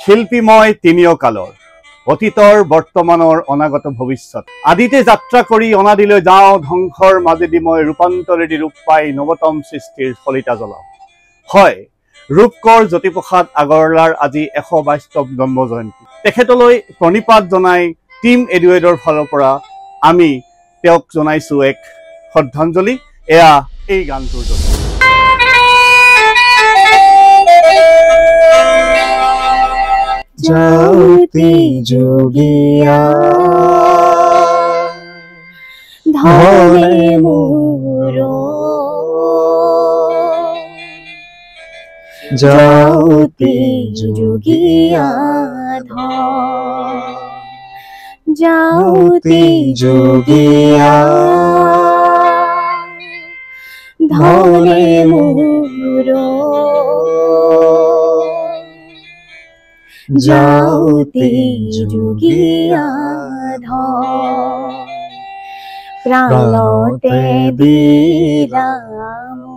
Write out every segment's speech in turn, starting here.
শিল্পীময় তিনিও কালৰ অতীতৰ বৰ্তমানৰ অনাগত ভৱিষ্যত আদিতে যাত্ৰা কৰি অনাদিলৈ যাওঁ ধ্বংসৰ মাজেদি মই ৰূপান্তৰেদি ৰূপ পাই নৱতম সৃষ্টিৰ ফলিতা জ্বলাওঁ হয় ৰূপকৰ জ্যোতিপ্ৰসাদ আগৰৱালাৰ আজি 122তম জন্ম জয়ন্তী তেখেতলৈ প্ৰণিপাত জনাই টিম এডুৱেডৰ ফালৰ পৰা আমি তেওঁক জনাইছো এক শ্ৰদ্ধাঞ্জলি এয়া এই গানটোৰ জৰিয়তে ज्योति जोगिया धने मोरो ज्योति जोगिया ज्योति जोगिया धने मोरो ज्योति जोगिया प्राणते दिलामो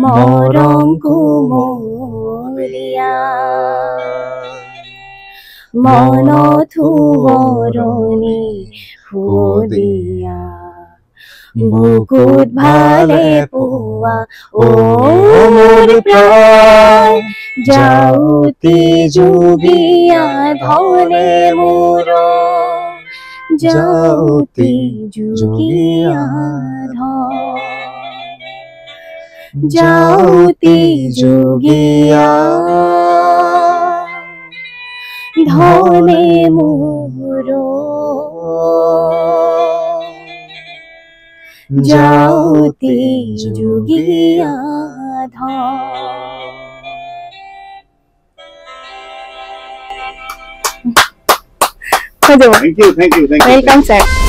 मरंकु मोरिया मन थुवरनी हुदिया बुकुत भाले पुआ ओ मोर प्राण ज्योति जोगिया धने मोरो ज्योति जोगिया ज्योति जोगिया धने मोरो ज्योति जोगिया Thank you. Welcome, sir.